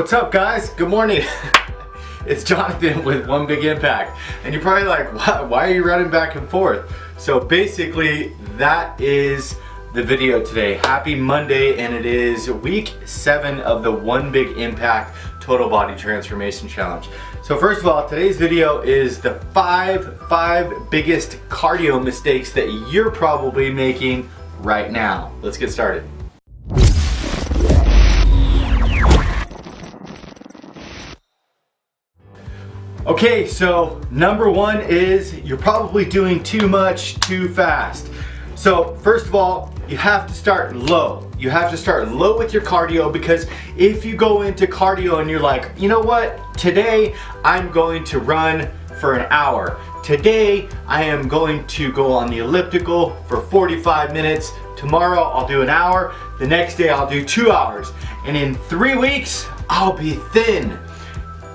What's up, guys? Good morning. It's Jonathan with One Big Impact. And you're probably like, why are you running back and forth? So basically, that is the video today. Happy Monday, and it is week 7 of the One Big Impact Total Body Transformation Challenge. So first of all, today's video is the five biggest cardio mistakes that you're probably making right now. Let's get started. Okay, so number 1 is you're probably doing too much too fast. So first of all, you have to start low. You have to start low with your cardio, because if you go into cardio and you're like, you know what, today I'm going to run for an hour. Today I am going to go on the elliptical for 45 minutes. Tomorrow I'll do an hour. The next day I'll do 2 hours. And in 3 weeks, I'll be thin.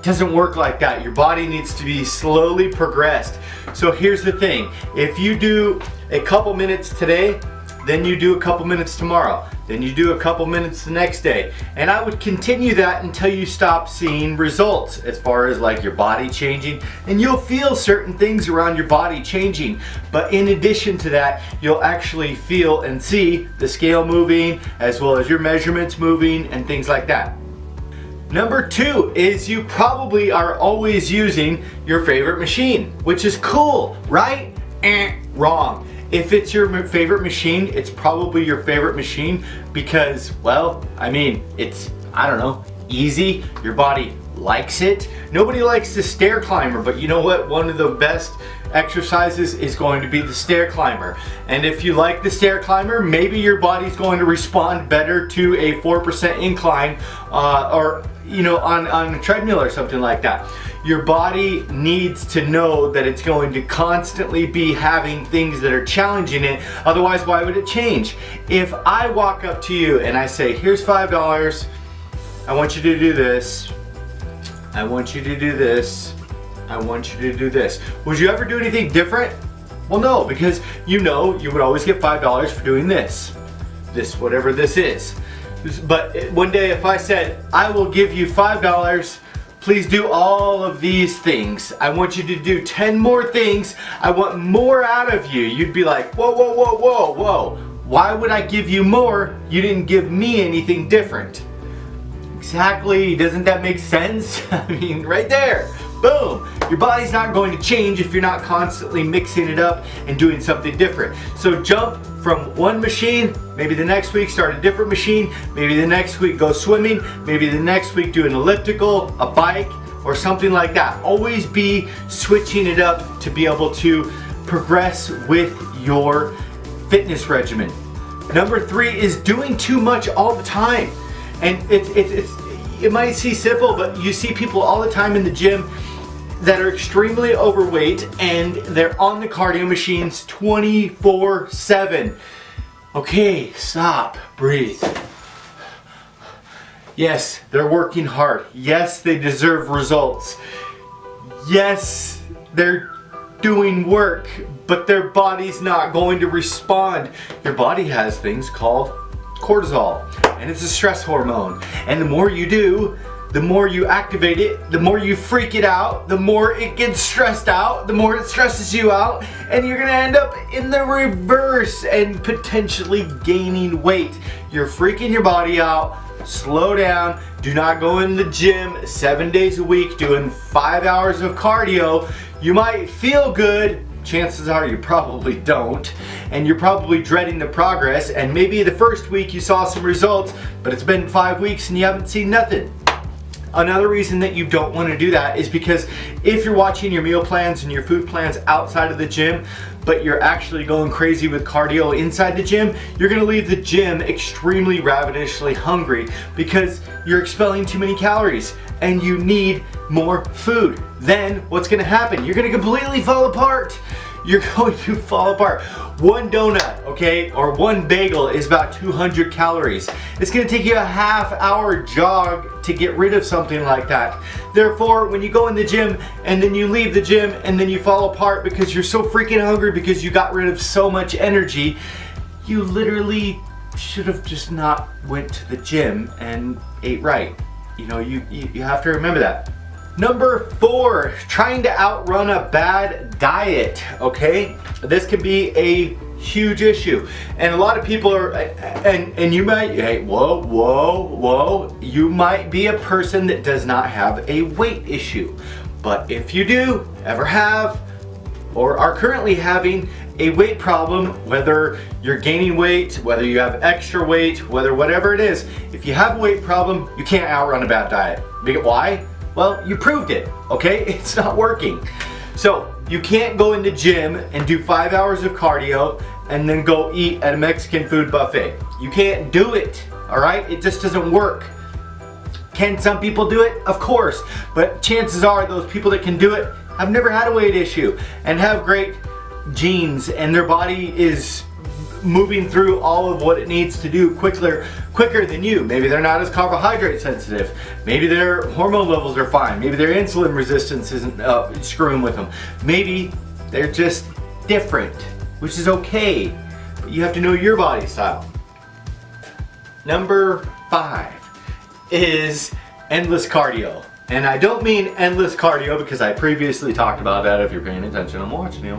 Doesn't work like that. Your body needs to be slowly progressed. So here's the thing. If you do a couple minutes today, then you do a couple minutes tomorrow, then you do a couple minutes the next day. And I would continue that until you stop seeing results as far as like your body changing, and you'll feel certain things around your body changing. But in addition to that, you'll actually feel and see the scale moving as well as your measurements moving and things like that. Number 2 is you probably are always using your favorite machine, which is cool, right? Wrong. If it's your favorite machine, it's probably your favorite machine because, well, I mean, it's, I don't know, easy. Your body likes it. Nobody likes the stair climber, but you know what? One of the best exercises is going to be the stair climber. And if you like the stair climber, maybe your body's going to respond better to a 4% incline or you know, on a treadmill or something like that. Your body needs to know that it's going to constantly be having things that are challenging it. Otherwise, why would it change? If I walk up to you and I say, here's $5, I want you to do this, I want you to do this, I want you to do this. Would you ever do anything different? Well, no, because you know you would always get $5 for doing this, whatever this is. But one day if I said, I will give you $5, please do all of these things. I want you to do 10 more things. I want more out of you. You'd be like, whoa, whoa, whoa, whoa, whoa. Why would I give you more? You didn't give me anything different. Exactly, doesn't that make sense? I mean, right there. Boom! Your body's not going to change if you're not constantly mixing it up and doing something different. So jump from one machine, maybe the next week start a different machine, maybe the next week go swimming, maybe the next week do an elliptical, a bike, or something like that. Always be switching it up to be able to progress with your fitness regimen. Number 3 is doing too much all the time. And it might seem simple, but you see people all the time in the gym that are extremely overweight and they're on the cardio machines 24/7. Okay, stop, breathe. Yes, they're working hard. Yes, they deserve results. Yes, they're doing work, but their body's not going to respond. Your body has things called cortisol, and it's a stress hormone. And the more you do, the more you activate it, the more you freak it out, the more it gets stressed out, the more it stresses you out, and you're gonna end up in the reverse and potentially gaining weight. You're freaking your body out. Slow down. Do not go in the gym 7 days a week doing 5 hours of cardio. You might feel good. Chances are you probably don't, and you're probably dreading the progress, and maybe the first week you saw some results, but it's been 5 weeks and you haven't seen nothing. Another reason that you don't want to do that is because if you're watching your meal plans and your food plans outside of the gym, but you're actually going crazy with cardio inside the gym, you're going to leave the gym extremely ravenously hungry because you're expelling too many calories and you need more food. Then what's going to happen? You're going to completely fall apart. You're going to fall apart. One donut, okay, or one bagel is about 200 calories. It's going to take you a half-hour jog to get rid of something like that. Therefore, when you go in the gym and then you leave the gym and then you fall apart because you're so freaking hungry because you got rid of so much energy, you literally should have just not went to the gym and ate right. You know, you have to remember that. Number 4, trying to outrun a bad diet, okay? This can be a huge issue. And a lot of people are, and you might, hey, whoa, you might be a person that does not have a weight issue. But if you do ever have, or are currently having a weight problem, whether you're gaining weight, whether you have extra weight, whatever it is, if you have a weight problem, you can't outrun a bad diet. Why? Well, you proved it, okay? It's not working. So you can't go in the gym and do 5 hours of cardio and then go eat at a Mexican food buffet. You can't do it, all right? It just doesn't work. Can some people do it? Of course, but chances are those people that can do it have never had a weight issue and have great genes, and their body is moving through all of what it needs to do quicker than you. Maybe they're not as carbohydrate sensitive. Maybe their hormone levels are fine. Maybe their insulin resistance isn't screwing with them. Maybe they're just different, which is okay. But you have to know your body style. Number 5 is endless cardio. And I don't mean endless cardio because I previously talked about that. If you're paying attention, I'm watching you.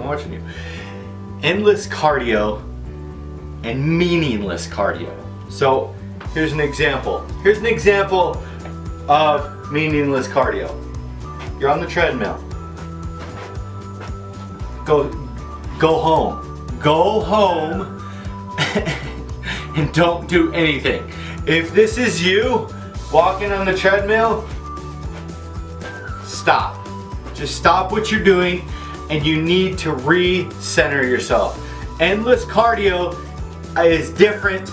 Endless cardio and meaningless cardio. So here's an example. Here's an example of meaningless cardio. You're on the treadmill. Go home. Go home and don't do anything. If this is you walking on the treadmill, stop. Just stop what you're doing, and you need to recenter yourself. Endless cardio is different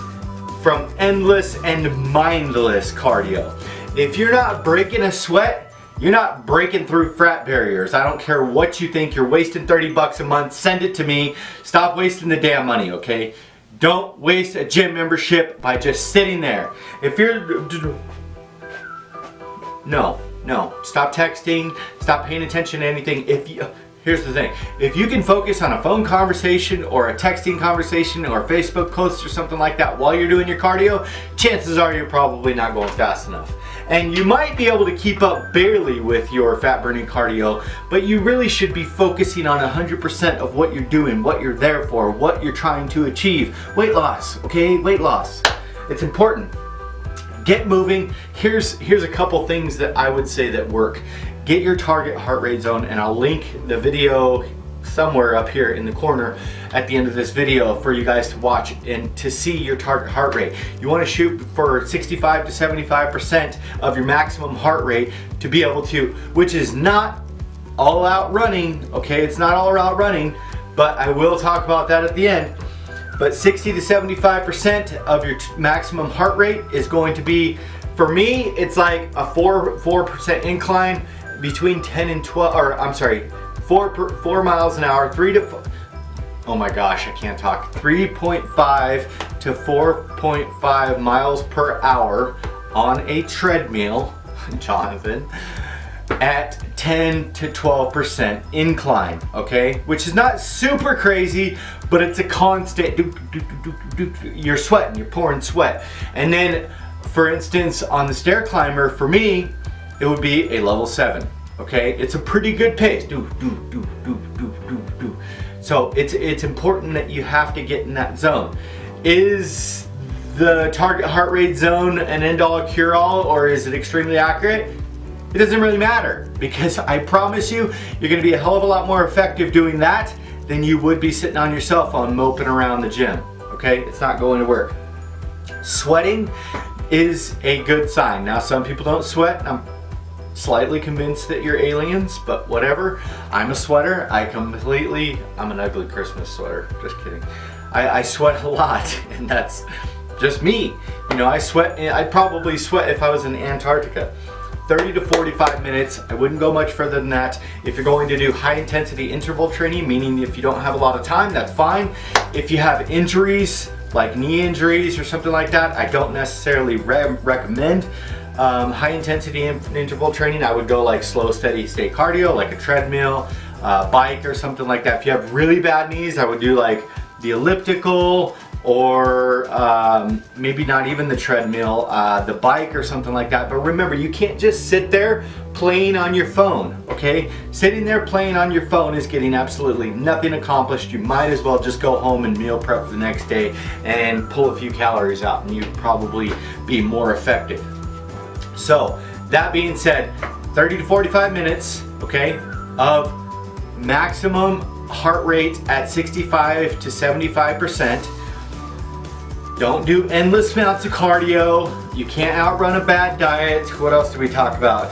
from endless and mindless cardio. If you're not breaking a sweat, you're not breaking through fat barriers. I don't care what you think. You're wasting 30 bucks a month. Send it to me. Stop wasting the damn money, okay? Don't waste a gym membership by just sitting there. If you're... No. Stop texting. Stop paying attention to anything. Here's the thing. If you can focus on a phone conversation or a texting conversation or a Facebook post or something like that while you're doing your cardio, chances are you're probably not going fast enough. And you might be able to keep up barely with your fat burning cardio, but you really should be focusing on 100% of what you're doing, what you're there for, what you're trying to achieve. Weight loss, okay? Weight loss. It's important. Get moving. Here's a couple things that I would say that work. Get your target heart rate zone, and I'll link the video somewhere up here in the corner at the end of this video for you guys to watch and to see your target heart rate. You want to shoot for 65 to 75% of your maximum heart rate to be able to, which is not all out running, okay? It's not all out running, but I will talk about that at the end. But 60 to 75% of your maximum heart rate is going to be, for me, it's like a 4% incline between 10 and 12, or I'm sorry, 4 miles an hour, 3.5 to 4.5 miles per hour on a treadmill, Jonathan, at 10 to 12% incline, okay? Which is not super crazy, but it's a constant, you're sweating, you're pouring sweat. And then, for instance, on the stair climber, for me, it would be a level 7, okay? It's a pretty good pace, So it's important that you have to get in that zone. Is the target heart rate zone an end-all cure-all, or is it extremely accurate? It doesn't really matter, because I promise you, you're gonna be a hell of a lot more effective doing that than you would be sitting on your cell phone moping around the gym, okay? It's not going to work. Sweating is a good sign. Now, some people don't sweat. I'm slightly convinced that you're aliens, but whatever. I'm a sweater. I'm an ugly Christmas sweater. Just kidding. I sweat a lot, and that's just me. You know, I sweat. I'd probably sweat if I was in Antarctica. 30 to 45 minutes. I wouldn't go much further than that. If you're going to do high intensity interval training, meaning if you don't have a lot of time, that's fine. If you have injuries, like knee injuries or something like that, I don't necessarily recommend high intensity interval training. I would go like slow, steady state cardio, like a treadmill, bike or something like that. If you have really bad knees, I would do like the elliptical, or maybe not even the treadmill, the bike or something like that. But remember, you can't just sit there playing on your phone, okay? Sitting there playing on your phone is getting absolutely nothing accomplished. You might as well just go home and meal prep for the next day and pull a few calories out, and you'd probably be more effective. So that being said, 30 to 45 minutes, okay, of maximum heart rate at 65 to 75%. Don't do endless amounts of cardio. You can't outrun a bad diet. What else do we talk about?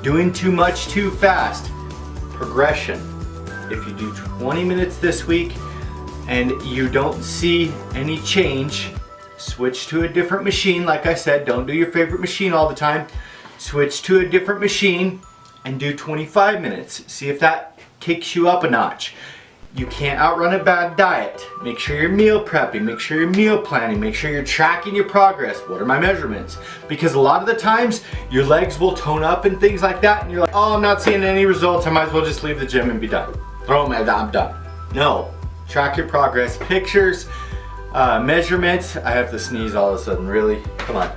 Doing too much too fast. Progression. If you do 20 minutes this week and you don't see any change, switch to a different machine. Like I said, don't do your favorite machine all the time. Switch to a different machine and do 25 minutes. See if that kicks you up a notch. You can't outrun a bad diet. Make sure you're meal prepping, make sure you're meal planning, make sure you're tracking your progress. What are my measurements? Because a lot of the times your legs will tone up and things like that, and you're like, oh, I'm not seeing any results, I might as well just leave the gym and be done. Throw them, I'm done. No, track your progress. Pictures, measurements. I have to sneeze all of a sudden, really? Come on.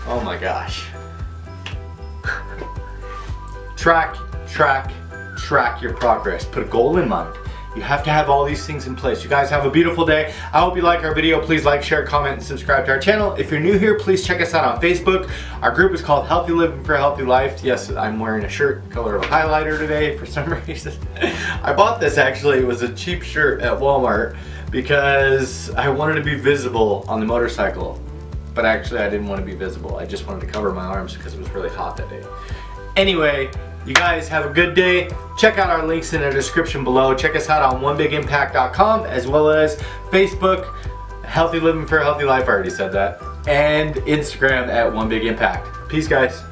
Oh my gosh. Track your progress. Put a goal in mind. You have to have all these things in place. You guys have a beautiful day. I hope you like our video. Please like, share, comment, and subscribe to our channel. If you're new here, please check us out on Facebook. Our group is called Healthy Living for a Healthy Life. Yes, I'm wearing a shirt color of a highlighter today for some reason. I bought this actually. It was a cheap shirt at Walmart because I wanted to be visible on the motorcycle. But actually I didn't want to be visible. I just wanted to cover my arms because it was really hot that day. Anyway, you guys have a good day. Check out our links in the description below. Check us out on onebigimpact.com as well as Facebook, Healthy Living for a Healthy Life, I already said that, and Instagram at One Big Impact. Peace, guys.